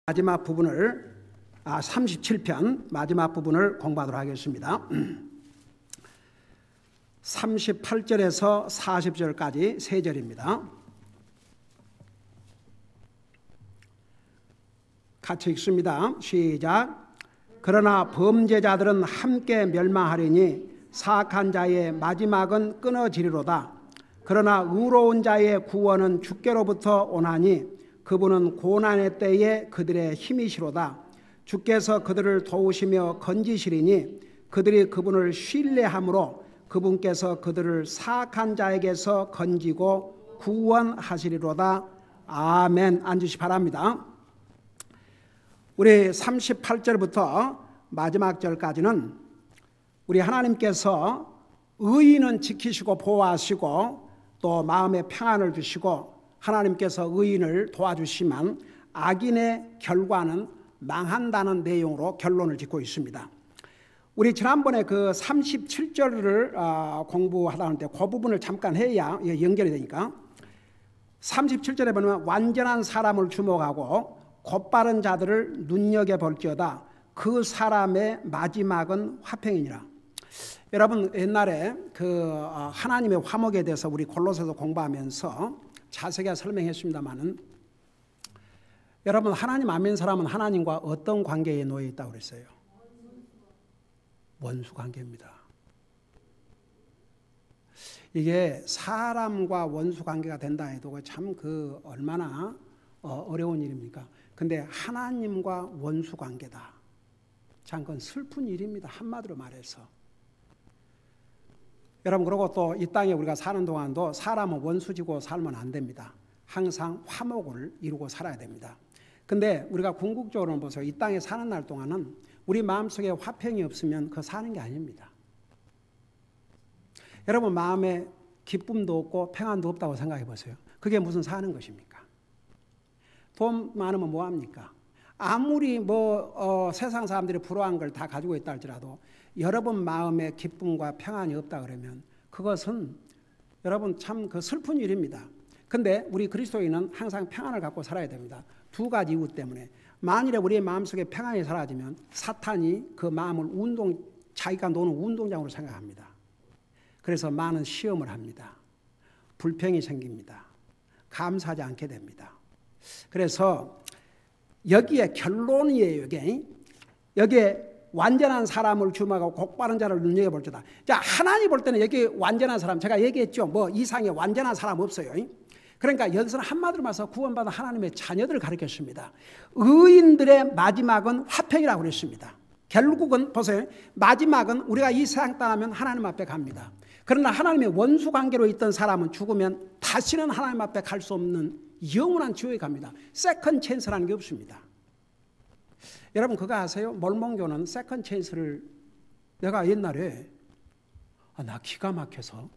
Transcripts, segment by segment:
마지막 부분을 37편 마지막 부분을 공부하도록 하겠습니다. 38절에서 40절까지 세 절입니다. 같이 읽습니다. 시작. 그러나 범죄자들은 함께 멸망하리니 사악한 자의 마지막은 끊어지리로다. 그러나 의로운 자의 구원은 주께로부터 오나니 그분은 고난의 때에 그들의 힘이시로다. 주께서 그들을 도우시며 건지시리니 그들이 그분을 신뢰함으로 그분께서 그들을 사악한 자에게서 건지고 구원하시리로다. 아멘. 앉으시 바랍니다. 우리 38절부터 마지막 절까지는 우리 하나님께서 의인은 지키시고 보호하시고 또 마음의 평안을 주시고 하나님께서 의인을 도와주시면 악인의 결과는 망한다는 내용으로 결론을 짓고 있습니다. 우리 지난번에 그 37절을 공부하다 하는데 그 부분을 잠깐 해야 연결이 되니까 37절에 보면 완전한 사람을 주목하고 곧바른 자들을 눈여겨볼지어다. 그 사람의 마지막은 화평이니라. 여러분 옛날에 그 하나님의 화목에 대해서 우리 골로새서 공부하면서 자세하게 설명했습니다마는 여러분 하나님 안 믿는 사람은 하나님과 어떤 관계에 놓여 있다고 그랬어요? 원수 관계입니다. 이게 사람과 원수 관계가 된다 해도 참 그 얼마나 어려운 일입니까? 근데 하나님과 원수 관계다. 참 그건 슬픈 일입니다. 한마디로 말해서. 여러분 그리고 또 이 땅에 우리가 사는 동안도 사람은 원수지고 살면 안 됩니다. 항상 화목을 이루고 살아야 됩니다. 근데 우리가 궁극적으로 보세요. 이 땅에 사는 날 동안은 우리 마음속에 화평이 없으면 그거 사는 게 아닙니다. 여러분 마음에 기쁨도 없고 평안도 없다고 생각해 보세요. 그게 무슨 사는 것입니까? 돈 많으면 뭐합니까? 아무리 세상 사람들이 부러워한 걸 다 가지고 있다 할지라도 여러분 마음에 기쁨과 평안이 없다 그러면 그것은 여러분 참 그 슬픈 일입니다. 근데 우리 그리스도인은 항상 평안을 갖고 살아야 됩니다. 두 가지 이유 때문에 만일에 우리의 마음속에 평안이 사라지면 사탄이 그 마음을 자기가 노는 운동장으로 생각합니다. 그래서 많은 시험을 합니다. 불평이 생깁니다. 감사하지 않게 됩니다. 그래서 여기에 결론이에요. 여기에 완전한 사람을 주목하고 곧바른 자를 눈여겨볼지어다. 자, 하나님 볼 때는 여기 완전한 사람, 제가 얘기했죠. 이상의 완전한 사람 없어요. 그러니까 여기서는 한마디로 말해서 구원받은 하나님의 자녀들을 가리켰습니다. 의인들의 마지막은 화평이라고 그랬습니다. 결국은 보세요. 마지막은 우리가 이 세상 떠나면 하나님 앞에 갑니다. 그러나 하나님의 원수 관계로 있던 사람은 죽으면 다시는 하나님 앞에 갈 수 없는 영원한 지옥에 갑니다. 세컨 찬스라는 게 없습니다. 여러분 그거 아세요? 몰몬교는 세컨 찬스를 내가 옛날에 나 기가 막혀서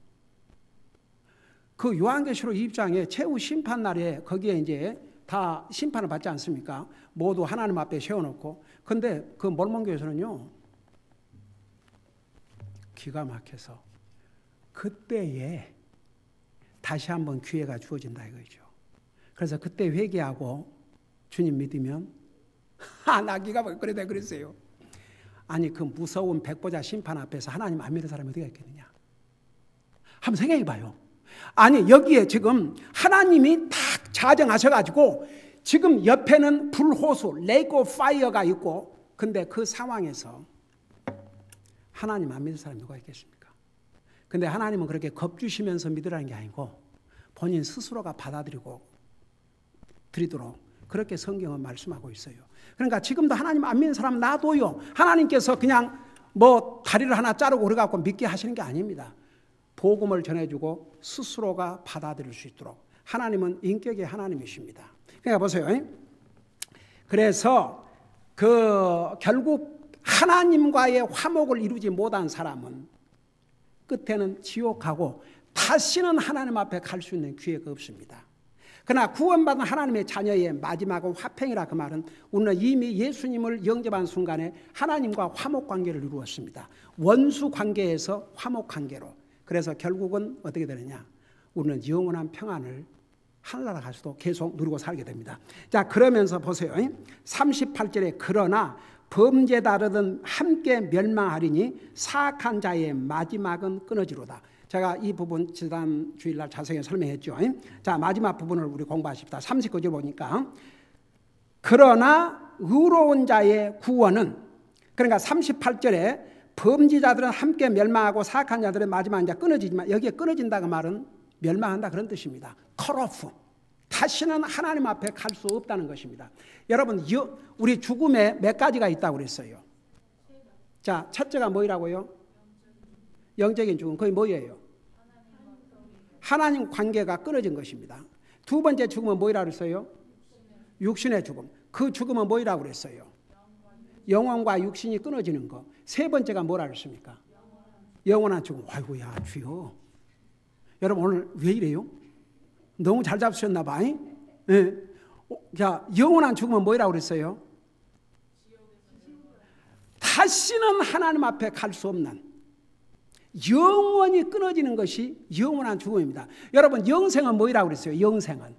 그 요한계시록 2장에 최후 심판 날에 거기에 이제 다 심판을 받지 않습니까? 모두 하나님 앞에 세워놓고. 근데 그 몰몬교에서는요 기가 막혀서 그때에 다시 한번 기회가 주어진다 이거죠. 그래서 그때 회개하고 주님 믿으면 나 기가 막혀 그랬어요. 아니 그 무서운 백보자 심판 앞에서 하나님 안 믿는 사람이 어디가 있겠느냐. 한번 생각해 봐요. 아니 여기에 지금 하나님이 딱 자정하셔가지고 지금 옆에는 불호수 레이크 오브 파이어가 있고 근데 그 상황에서 하나님 안 믿는 사람이 누가 있겠습니까? 근데 하나님은 그렇게 겁주시면서 믿으라는 게 아니고 본인 스스로가 받아들이고 드리도록 그렇게 성경은 말씀하고 있어요. 그러니까 지금도 하나님 안 믿는 사람 놔둬요. 하나님께서 그냥 다리를 하나 자르고 그래갖고 믿게 하시는 게 아닙니다. 복음을 전해주고 스스로가 받아들일 수 있도록 하나님은 인격의 하나님이십니다. 그러니까 보세요. 그래서 결국 하나님과의 화목을 이루지 못한 사람은 끝에는 지옥하고 다시는 하나님 앞에 갈 수 있는 기회가 없습니다. 그러나 구원받은 하나님의 자녀의 마지막은 화평이라 그 말은 우리는 이미 예수님을 영접한 순간에 하나님과 화목 관계를 이루었습니다. 원수 관계에서 화목 관계로. 그래서 결국은 어떻게 되느냐? 우리는 영원한 평안을 하늘나라 가서도 계속 누리고 살게 됩니다. 자, 그러면서 보세요. 38절에 그러나 범죄자들은 함께 멸망하리니 사악한 자의 마지막은 끊어지로다. 제가 이 부분 지난 주일날 자세히 설명했죠. 자, 마지막 부분을 우리 공부하십시다. 39절 보니까 그러나 의로운 자의 구원은, 그러니까 38절에 범죄자들은 함께 멸망하고 사악한 자들의 마지막은 이제 끊어지지만, 여기에 끊어진다고 말은 멸망한다 그런 뜻입니다. cut off. 다시는 하나님 앞에 갈 수 없다는 것입니다. 여러분, 우리 죽음에 몇 가지가 있다고 그랬어요. 자, 첫째가 뭐라고요? 영적인 죽음. 그게 뭐예요? 하나님 관계가 끊어진 것입니다. 두 번째 죽음은 뭐라고 그랬어요? 육신의 죽음. 그 죽음은 뭐라고 그랬어요? 영혼과 육신이 끊어지는 거. 세 번째가 뭐라고 했습니까? 영원한 죽음. 아이고야, 주여. 여러분, 오늘 왜 이래요? 너무 잘 잡수셨나 봐. 네. 자, 영원한 죽음은 뭐라고 그랬어요? 다시는 하나님 앞에 갈 수 없는, 영원히 끊어지는 것이 영원한 죽음입니다. 여러분, 영생은 뭐라고 그랬어요? 영생은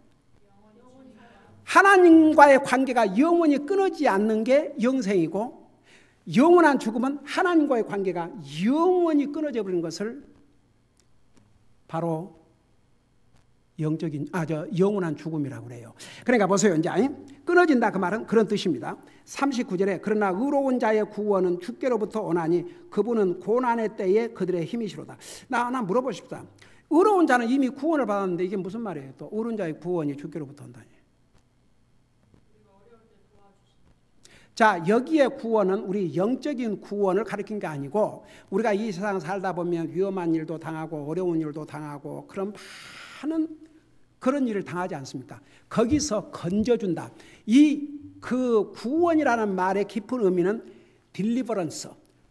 하나님과의 관계가 영원히 끊어지지 않는 게 영생이고, 영원한 죽음은 하나님과의 관계가 영원히 끊어져 버리는 것을 바로 영원한 죽음이라고 그래요. 그러니까 보세요. 이제 끊어진다 그 말은 그런 뜻입니다. 39절에 그러나 의로운 자의 구원은 주께로부터 오나니 그분은 고난의 때에 그들의 힘이시로다. 나 물어보십시다. 의로운 자는 이미 구원을 받았는데 이게 무슨 말이에요? 또 의로운 자의 구원이 주께로부터 온다니. 자, 여기에 구원은 우리 영적인 구원을 가리킨 게 아니고, 우리가 이 세상 살다 보면 위험한 일도 당하고 어려운 일도 당하고 그런 많은 그런 일을 당하지 않습니까? 거기서 건져준다. 그 구원이라는 말의 깊은 의미는 딜리버런스,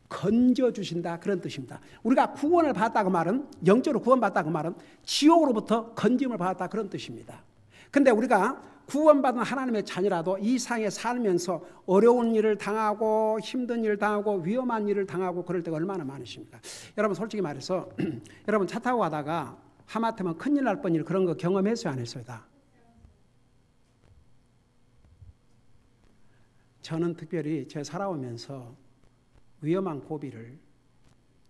건져주신다 그런 뜻입니다. 우리가 구원을 받았다고 말은, 영적으로 구원받았다고 말은 지옥으로부터 건짐을 받았다 그런 뜻입니다. 근데 우리가 구원받은 하나님의 자녀라도 이 상에 살면서 어려운 일을 당하고 힘든 일을 당하고 위험한 일을 당하고 그럴 때가 얼마나 많으십니까? 여러분, 솔직히 말해서 여러분 차 타고 가다가 하마터면 큰일 날 뻔일 그런 거 경험했어요, 안 했어요? 다. 저는 특별히 제 살아오면서 위험한 고비를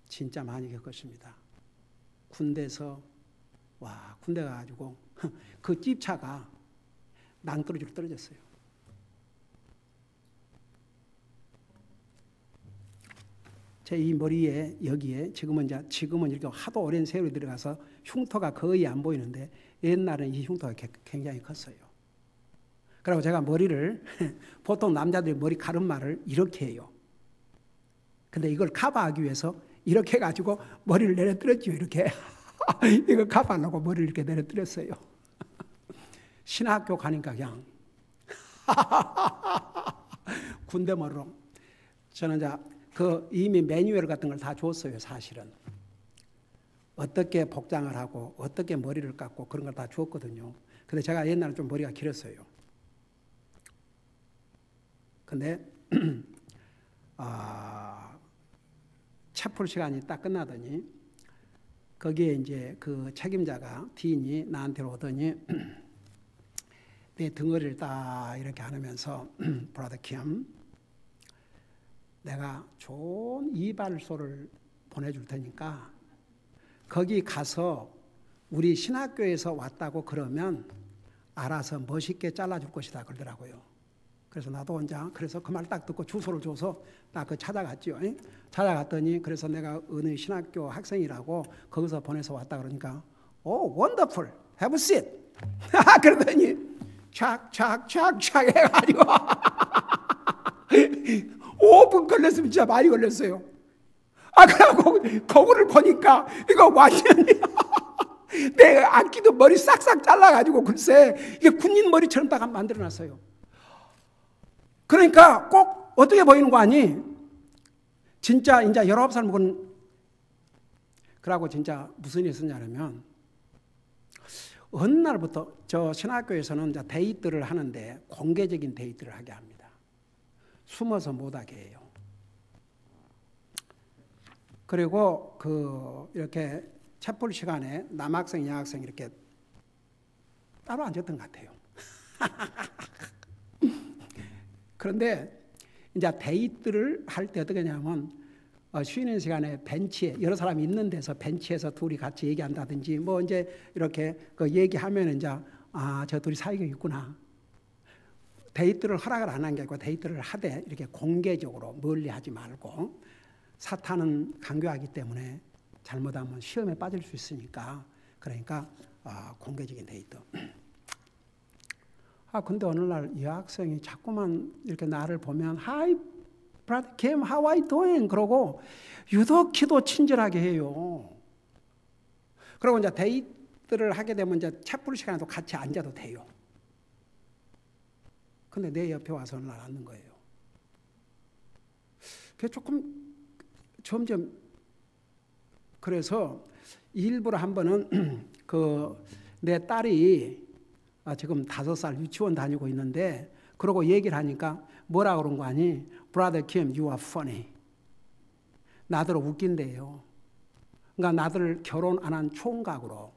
진짜 많이 겪었습니다. 군대에서 군대 가가지고 그 집차가 낭떠러지로 떨어졌어요. 제 이 머리에 여기에 지금은 이렇게 하도 오랜 세월이 들어가서 흉터가 거의 안 보이는데, 옛날에는 이 흉터가 굉장히 컸어요. 그리고 제가 머리를 보통 남자들이 머리 가르마를 이렇게 해요. 근데 이걸 커버하기 위해서 이렇게 해가지고 머리를 내려뜨렸죠. 이렇게 이거 커버하려고 머리를 이렇게 내려뜨렸어요. 신학교 가니까 그냥 군대 머리로. 저는 이미 매뉴얼 같은 걸 다 줬어요, 사실은. 어떻게 복장을 하고 어떻게 머리를 깎고 그런 걸 다 줬거든요. 근데 제가 옛날에 좀 머리가 길었어요. 근데 체풀 시간이 딱 끝나더니 거기에 이제 그 책임자가 디인이 나한테 오더니 내 등허리를 딱 이렇게 안으면서 브라더 킴, 내가 좋은 이발소를 보내줄 테니까 거기 가서 우리 신학교에서 왔다고 그러면 알아서 멋있게 잘라줄 것이다 그러더라고요. 그래서 나도 혼자 그래서 그 말 딱 듣고 주소를 줘서 딱 그 찾아갔죠. 찾아갔더니 그래서 내가 어느 신학교 학생이라고 거기서 보내서 왔다 그러니까 원더풀 have a seat 그러더니 착착착착 해가지고 5분 걸렸으면 진짜 많이 걸렸어요. 그러고 거울을 보니까 이거 완전히 내 악기도 머리 싹싹 잘라가지고 글쎄 이게 군인 머리처럼 딱 만들어놨어요. 그러니까 꼭 어떻게 보이는 거 아니? 진짜 이제 19살 먹은, 그러고 진짜 무슨 일이 있었냐면 어느 날부터 저 신학교에서는 이제 데이트를 하는데 공개적인 데이트를 하게 합니다. 숨어서 못하게 해요. 그리고 이렇게 체풀 시간에 남학생, 여학생 이렇게 따로 앉았던 것 같아요. 그런데 이제 데이트를 할 때 어떻게 하냐면 쉬는 시간에 벤치에 여러 사람이 있는 데서 벤치에서 둘이 같이 얘기한다든지 뭐 이제 이렇게 그 얘기하면 이제 저 둘이 사이가 있구나. 데이트를 허락을 안 한 게 아니고 데이트를 하되 이렇게 공개적으로 멀리 하지 말고 사탄은 강교하기 때문에 잘못하면 시험에 빠질 수 있으니까 그러니까 공개적인 데이트. 근데 어느 날 이 학생이 자꾸만 이렇게 나를 보면 Hi, brother Kim, how are you doing? 그러고 유독히도 친절하게 해요. 그리고 이제 데이트를 하게 되면 이제 채플 시간에도 같이 앉아도 돼요. 근데 내 옆에 와서 어느 날 앉는 거예요. 그게 조금 점점 그래서 일부러 한 번은 내 딸이 지금 5살 유치원 다니고 있는데 그러고 얘기를 하니까 뭐라 그런 거 아니? Brother Kim, you are funny. 나들 웃긴대요. 그러니까 나들 결혼 안 한 총각으로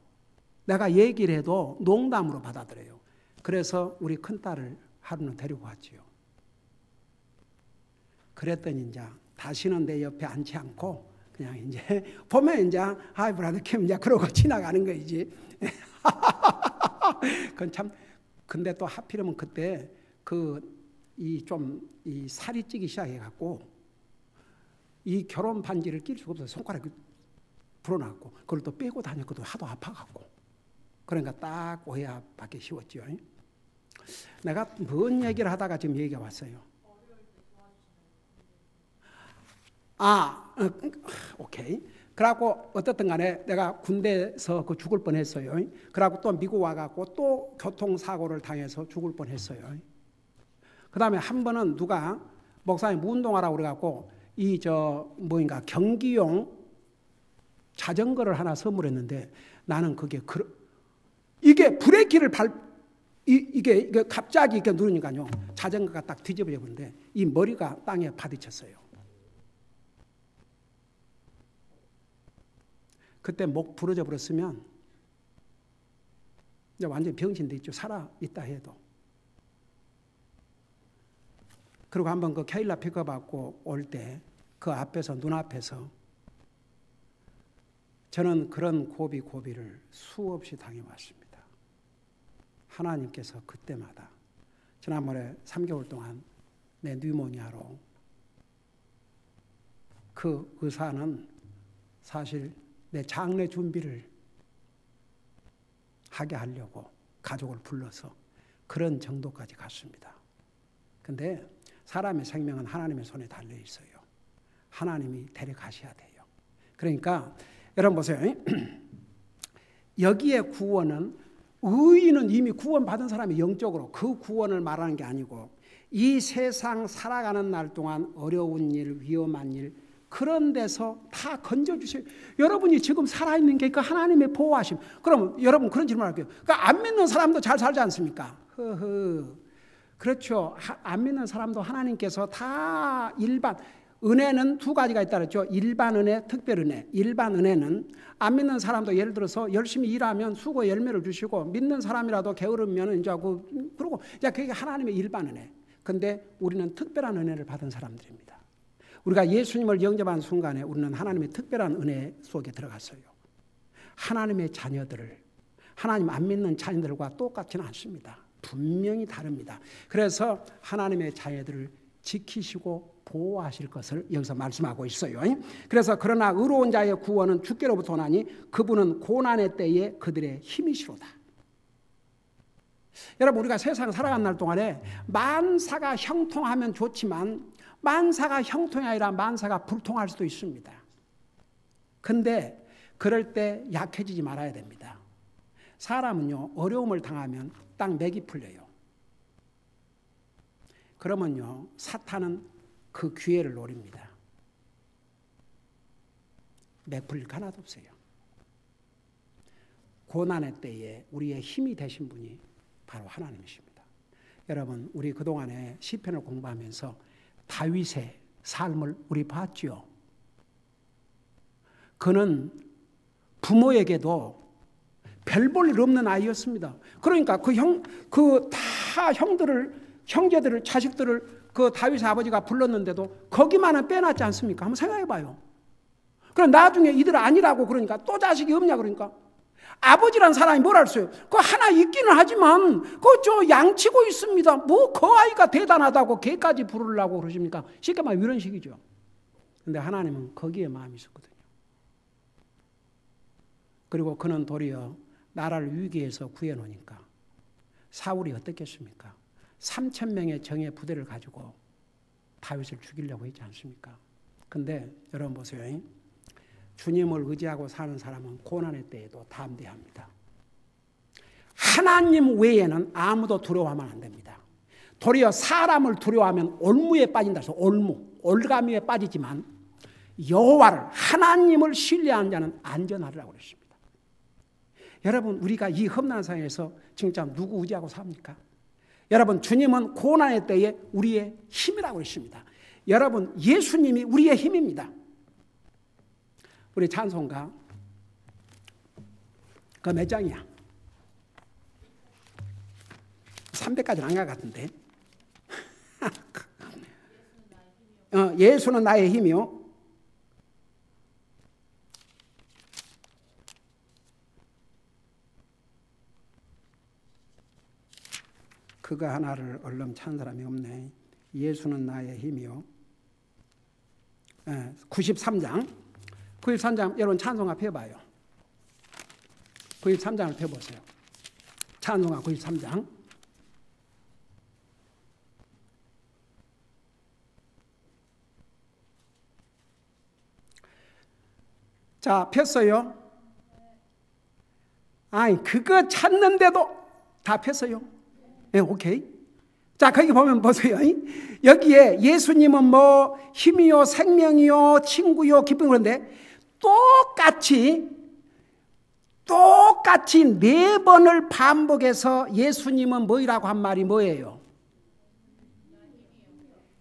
내가 얘기를 해도 농담으로 받아들여요. 그래서 우리 큰딸을 하루는 데리고 왔지요. 그랬더니 이제 다시는 내 옆에 앉지 않고 그냥 이제 보면 이제 Hi, brother Kim 이제 그러고 지나가는 거이지. 그건 참 근데 또 하필이면 그때 이 살이 찌기 시작해갖고 이 결혼 반지를 낄 수가 없어서 손가락이 불어났고 그걸 또 빼고 다녔거든. 하도 아파갖고 그러니까 딱 오해야 밖에 씌웠죠. 내가 뭔 얘기를 하다가 지금 얘기가 왔어요. 오케이. 그래갖고 어떻든 간에 내가 군대에서 죽을 뻔했어요. 그래갖고 또 미국 와갖고 또 교통사고를 당해서 죽을 뻔했어요. 그 다음에 한 번은 누가 목사님 운동하라고 그래갖고 경기용 자전거를 하나 선물했는데 나는 이게 브레이크를 이게 갑자기 이렇게 누르니까요. 자전거가 딱 뒤집어져 버리는데 이 머리가 땅에 부딪혔어요. 그때 목 부러져 버렸으면 이제 완전히 병신돼 있죠. 살아 있다 해도. 그리고 한번 그 케일라 픽업 받고 올 때 그 앞에서 눈앞에서 저는 그런 고비를 수없이 당해왔습니다. 하나님께서 그때마다 지난번에 3개월 동안 내 뉴모니아로 그 의사는 사실 내 장례 준비를 하게 하려고 가족을 불러서 그런 정도까지 갔습니다. 근데 사람의 생명은 하나님의 손에 달려 있어요. 하나님이 데려가셔야 돼요. 그러니까 여러분 보세요. 여기에 구원은 의인은 이미 구원받은 사람이 영적으로 그 구원을 말하는 게 아니고 이 세상 살아가는 날 동안 어려운 일, 위험한 일 그런 데서 다 건져주세요. 여러분이 지금 살아있는 게 그 하나님의 보호하심. 그럼 여러분 그런 질문 할게요. 그러니까 안 믿는 사람도 잘 살지 않습니까? 그렇죠. 안 믿는 사람도 하나님께서 다 일반 은혜는 두 가지가 있다 그랬죠. 일반 은혜, 특별 은혜. 일반 은혜는 안 믿는 사람도 예를 들어서 열심히 일하면 수고의 열매를 주시고 믿는 사람이라도 게으르면 이제 그러고 이제 그게 하나님의 일반 은혜. 근데 우리는 특별한 은혜를 받은 사람들입니다. 우리가 예수님을 영접한 순간에 우리는 하나님의 특별한 은혜 속에 들어갔어요. 하나님의 자녀들을 하나님 안 믿는 자녀들과 똑같지는 않습니다. 분명히 다릅니다. 그래서 하나님의 자녀들을 지키시고 보호하실 것을 여기서 말씀하고 있어요. 그래서 그러나 의로운 자의 구원은 주께로부터 오나니 그분은 고난의 때에 그들의 힘이시로다. 여러분 우리가 세상 살아가는 날 동안에 만사가 형통하면 좋지만 만사가 형통이 아니라 만사가 불통할 수도 있습니다. 근데 그럴 때 약해지지 말아야 됩니다. 사람은요 어려움을 당하면 딱 맥이 풀려요. 그러면요 사탄은 그 기회를 노립니다. 맥 풀릴 거 하나도 없어요. 고난의 때에 우리의 힘이 되신 분이 바로 하나님이십니다. 여러분 우리 그동안에 시편을 공부하면서 다윗의 삶을 우리 봤죠. 그는 부모에게도 별 볼 일 없는 아이였습니다. 그러니까 형제들을, 자식들을 그 다윗의 아버지가 불렀는데도 거기만은 빼놨지 않습니까? 한번 생각해 봐요. 그럼 나중에 이들 아니라고 그러니까 또 자식이 없냐 그러니까 아버지란 사람이 뭘 할 수 있어요? 그거 하나 있기는 하지만 그거 저 양치고 있습니다. 뭐 그 아이가 대단하다고 걔까지 부르려고 그러십니까? 쉽게 말하면 이런 식이죠. 근데 하나님은 거기에 마음이 있었거든요. 그리고 그는 도리어 나라를 위기에서 구해놓으니까 사울이 어떻겠습니까? 3,000명의 정예 부대를 가지고 다윗을 죽이려고 했지 않습니까? 근데 여러분 보세요. 주님을 의지하고 사는 사람은 고난의 때에도 담대합니다. 하나님 외에는 아무도 두려워하면 안 됩니다. 도리어 사람을 두려워하면 올무에 빠진다 해서 올가미에 빠지지만 여호와를 하나님을 신뢰하는 자는 안전하리라고 그랬습니다. 여러분 우리가 이 험난한 상황에서 진짜 누구 의지하고 삽니까? 여러분 주님은 고난의 때에 우리의 힘이라고 했습니다. 여러분 예수님이 우리의 힘입니다. 우리 찬송가 그 몇 장이야? 300까지는 안 갈 것 같은데. 예수는 나의 힘이요. 그거 하나를 얼른 찾는 사람이 없네. 예수는 나의 힘이요. 93장. 93장 여러분 찬송가 펴봐요. 93장을 펴보세요. 찬송가 93장. 자, 폈어요. 아니, 그거 찾는데도 다 폈어요. 네, 오케이. 자, 거기 보면 보세요. 여기에 예수님은 뭐 힘이요, 생명이요, 친구요, 기쁨 그런데 똑같이 4번을 반복해서 예수님은 뭐이라고 한 말이 뭐예요?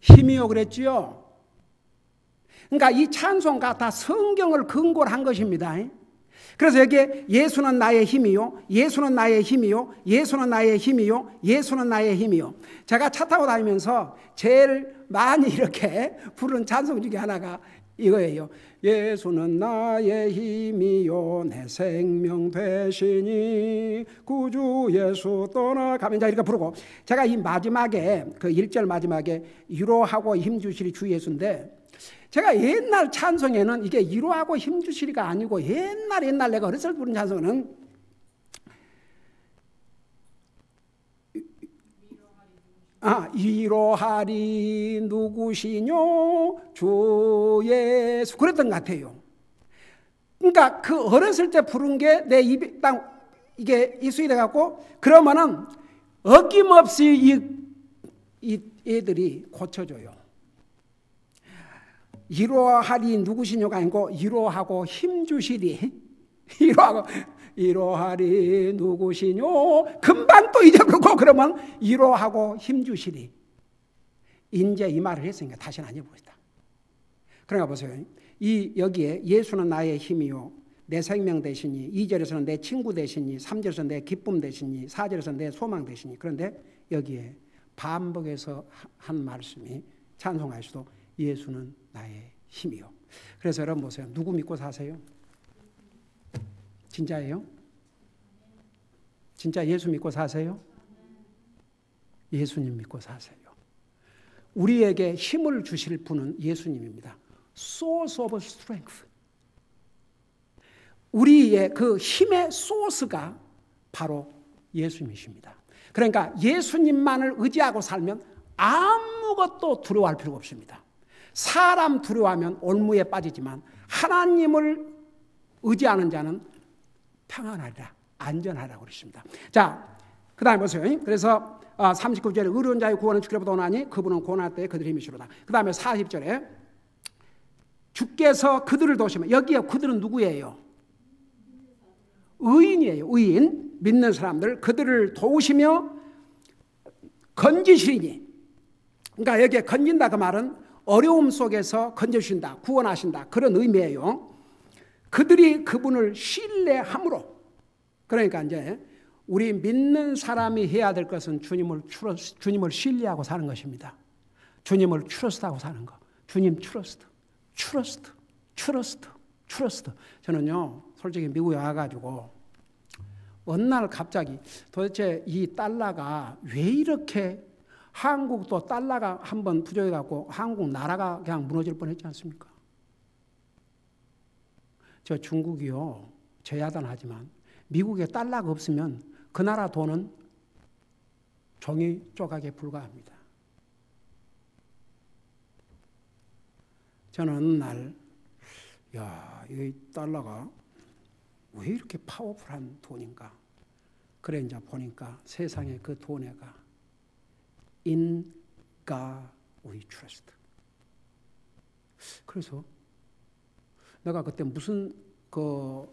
힘이요 그랬지요. 그러니까 이 찬송가 다 성경을 근거로 한 것입니다. 그래서 여기에 예수는 나의 힘이요, 예수는 나의 힘이요, 예수는 나의 힘이요, 예수는 나의 힘이요. 제가 차 타고 다니면서 제일 많이 이렇게 부르는 찬송 중에 하나가 이거예요. 예수는 나의 힘이요 내 생명 되시니 구주 예수 떠나가면 자 이렇게 부르고 제가 이 마지막에 그 1절 마지막에 위로하고 힘주시리 주 예수인데 제가 옛날 찬송에는 이게 위로하고 힘주시리가 아니고 옛날 내가 어렸을 때 부른 찬송은 위로하리 누구시뇨 주 예수 그랬던 것 같아요. 그러니까 그 어렸을 때 부른 게 내 입에 딱 이게 입술이 돼갖고 그러면은 어김없이 이 애들이 고쳐줘요. 위로하리 누구시뇨가 아니고 위로하고 힘주시리 위로하리 누구시뇨 금방 또 잊어버리고 그러면 위로하고 힘주시리 이제 이 말을 했으니까 다시는 안 잊어버리다. 그러니까 보세요. 여기에 예수는 나의 힘이요 내 생명 되시니 2절에서는 내 친구 되시니 3절에서는 내 기쁨 되시니 4절에서는 내 소망 되시니 그런데 여기에 반복해서 한 말씀이 찬송하에서도 예수는 나의 힘이요. 그래서 여러분 보세요. 누구 믿고 사세요? 진짜예요? 진짜 예수 믿고 사세요? 예수님 믿고 사세요. 우리에게 힘을 주실 분은 예수님입니다. Source of strength. 우리의 그 힘의 소스가 바로 예수님이십니다. 그러니까 예수님만을 의지하고 살면 아무것도 두려워할 필요가 없습니다. 사람 두려워하면 올무에 빠지지만 하나님을 의지하는 자는 평안하리라, 안전하리라고 그러십니다. 자, 그 다음에 보세요. 그래서 39절에 의로운 자의 구원은 주께로부터 오나니 그분은 고난 때에 그들의 힘이시로다. 그 다음에 40절에 주께서 그들을 도우시면 여기에 그들은 누구예요? 의인이에요. 의인, 믿는 사람들 그들을 도우시며 건지시리니 그러니까 여기에 건진다 그 말은 어려움 속에서 건져주신다, 구원하신다 그런 의미예요. 그들이 그분을 신뢰함으로 그러니까 이제 우리 믿는 사람이 해야 될 것은 주님을 신뢰하고 사는 것입니다. 주님을 트러스트하고 사는 거. 주님 트러스트. 저는요, 솔직히 미국에 와가지고 어느 날 갑자기 도대체 이 달러가 왜 이렇게, 한국도 달러가 한번 부족해갖고 한국 나라가 그냥 무너질 뻔했지 않습니까? 저 중국이요, 제야단하지만 미국에 달러가 없으면 그 나라 돈은 종이 조각에 불과합니다. 저는 어느 날, 이 달러가 왜 이렇게 파워풀한 돈인가? 그래 이제 보니까 세상에 그 돈에가 In God we trust. 그래서 내가 그때 무슨 그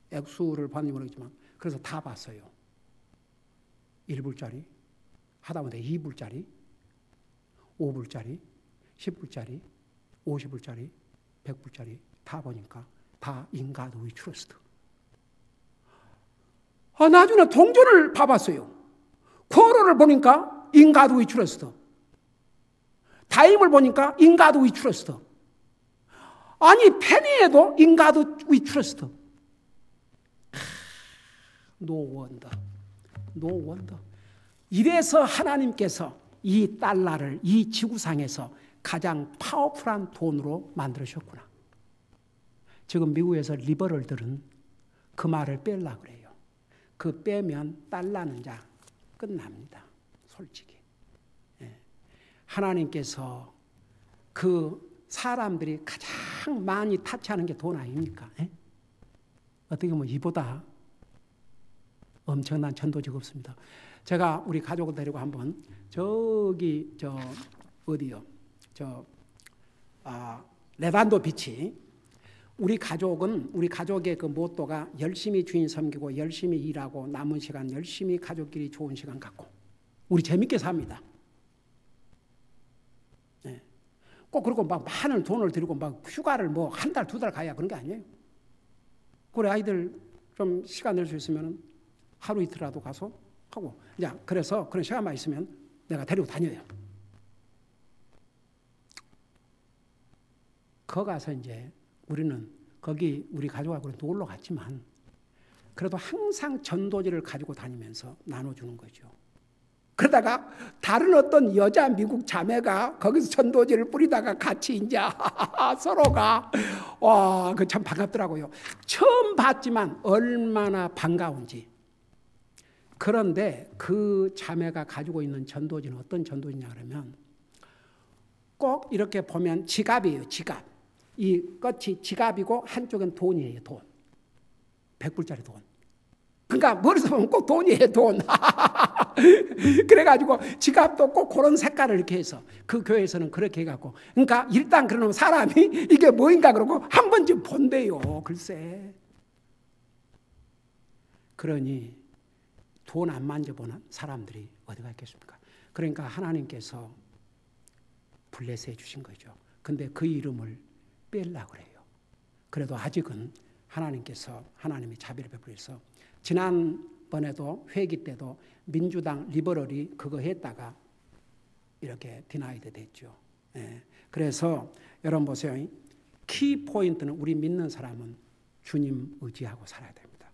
액수를 봤는지 모르겠지만 그래서 다 봤어요. 1불짜리, 하다못해 2불짜리, 5불짜리, 10불짜리, 50불짜리, 100불짜리 다 보니까 다 In God we trust. 나중에 동전을 봐봤어요. 쿼러를 보니까 In God we trust. 다임을 보니까 In God we trust. 아니 페니에도 In God we trust. No wonder. 이래서 하나님께서 이 달러를 이 지구상에서 가장 파워풀한 돈으로 만들으셨구나. 지금 미국에서 리버럴들은 그 말을 빼려고 그래요. 그 빼면 달러는 자 끝납니다. 솔직히. 하나님께서 그 사람들이 가장 많이 타치하는 게 돈 아닙니까? 어떻게 보면 이보다 엄청난 전도적 없습니다. 제가 우리 가족을 데리고 한번 저기 어디요? 레반도 비치. 우리 가족의 그 모토가 열심히 주인 섬기고 열심히 일하고 남은 시간 열심히 가족끼리 좋은 시간 갖고 우리 재밌게 삽니다. 꼭 그리고 막 많은 돈을 들이고 막 휴가를 뭐 한 달, 두 달 가야 그런 게 아니에요. 그래 아이들 좀 시간 낼 수 있으면 하루 이틀이라도 가서 하고. 그래서 그런 시간만 있으면 내가 데리고 다녀요. 거 가서 이제 우리는 거기 우리 가족하고 놀러 갔지만 그래도 항상 전도지를 가지고 다니면서 나눠주는 거죠. 그러다가 다른 어떤 여자 미국 자매가 거기서 전도지를 뿌리다가 같이 이제 서로가 그 참 반갑더라고요. 처음 봤지만 얼마나 반가운지. 그런데 그 자매가 가지고 있는 전도지는 어떤 전도지냐 그러면 꼭 이렇게 보면 지갑이에요. 지갑. 이 끝이 지갑이고 한쪽은 돈이에요. 돈. 100불짜리 돈. 그러니까 머리서 보면 꼭 돈이에요. 돈. 그래가지고 지갑도 꼭 그런 색깔을 이렇게 해서 그 교회에서는 그렇게 해갖고 그러니까 일단 그러면 사람이 이게 뭐인가 그러고 한 번쯤 본대요. 글쎄. 그러니 돈 안 만져보는 사람들이 어디가 있겠습니까? 그러니까 하나님께서 블레스 해주신 거죠. 근데 그 이름을 빼려고 그래요. 그래도 아직은 하나님께서 하나님이 자비를 베풀어서 지난번에도 회기 때도 민주당 리버럴이 그거 했다가 이렇게 디나이드 됐죠. 그래서 여러분 보세요. 키 포인트는 우리 믿는 사람은 주님 의지하고 살아야 됩니다.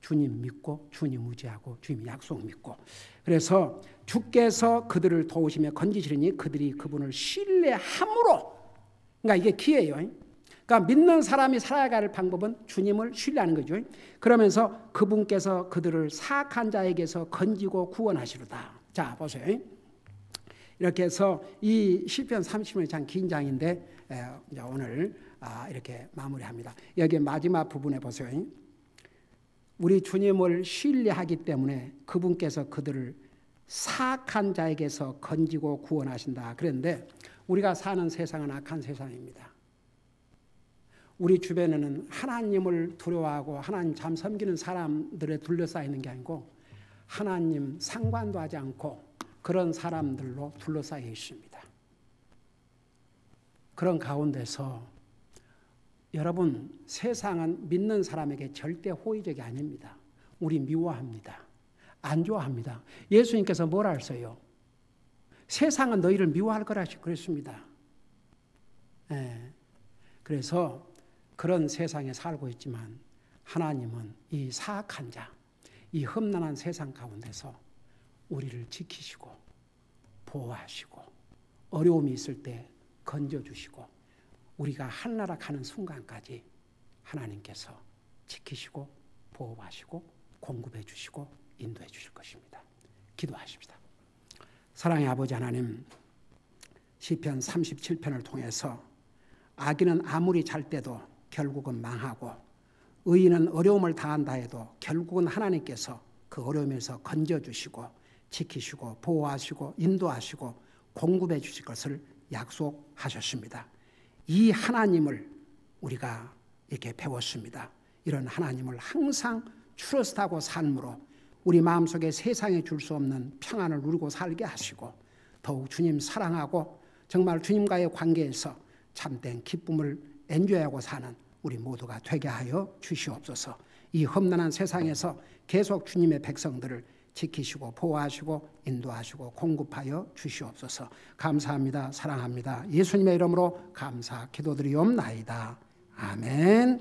주님 믿고 주님 의지하고 주님 약속 믿고. 그래서 주께서 그들을 도우시며 건지시리니 그들이 그분을 신뢰함으로. 그러니까 이게 키예요. 그러니까 믿는 사람이 살아갈 방법은 주님을 신뢰하는 거죠. 그러면서 그분께서 그들을 사악한 자에게서 건지고 구원하시리다. 자 보세요. 이렇게 해서 이 시편 30편이 참 긴 장인데 오늘 이렇게 마무리합니다. 여기 마지막 부분에 보세요. 우리 주님을 신뢰하기 때문에 그분께서 그들을 사악한 자에게서 건지고 구원하신다. 그런데 우리가 사는 세상은 악한 세상입니다. 우리 주변에는 하나님을 두려워하고 하나님 참 섬기는 사람들에 둘러싸여 있는 게 아니고 하나님 상관도 하지 않고 그런 사람들로 둘러싸여 있습니다. 그런 가운데서 여러분 세상은 믿는 사람에게 절대 호의적이 아닙니다. 우리 미워합니다. 안 좋아합니다. 예수님께서 뭐라 하셨어요? 세상은 너희를 미워할 거라 그랬습니다. 예. 그래서 그런 세상에 살고 있지만 하나님은 이 사악한 자, 이 험난한 세상 가운데서 우리를 지키시고 보호하시고 어려움이 있을 때 건져주시고 우리가 하늘나라 가는 순간까지 하나님께서 지키시고 보호하시고 공급해 주시고 인도해 주실 것입니다. 기도하십시다. 사랑의 아버지 하나님, 시편 37편을 통해서 악인은 아무리 잘 때도 결국은 망하고 의인은 어려움을 당한다 해도 결국은 하나님께서 그 어려움에서 건져주시고 지키시고 보호하시고 인도하시고 공급해 주실 것을 약속하셨습니다. 이 하나님을 우리가 이렇게 배웠습니다. 이런 하나님을 항상 트러스트하고 삶으로 우리 마음속에 세상에 줄 수 없는 평안을 누리고 살게 하시고 더욱 주님 사랑하고 정말 주님과의 관계에서 참된 기쁨을 엔조이하고 사는 우리 모두가 되게 하여 주시옵소서. 이 험난한 세상에서 계속 주님의 백성들을 지키시고 보호하시고 인도하시고 공급하여 주시옵소서. 감사합니다. 사랑합니다. 예수님의 이름으로 감사 기도드리옵나이다. 아멘.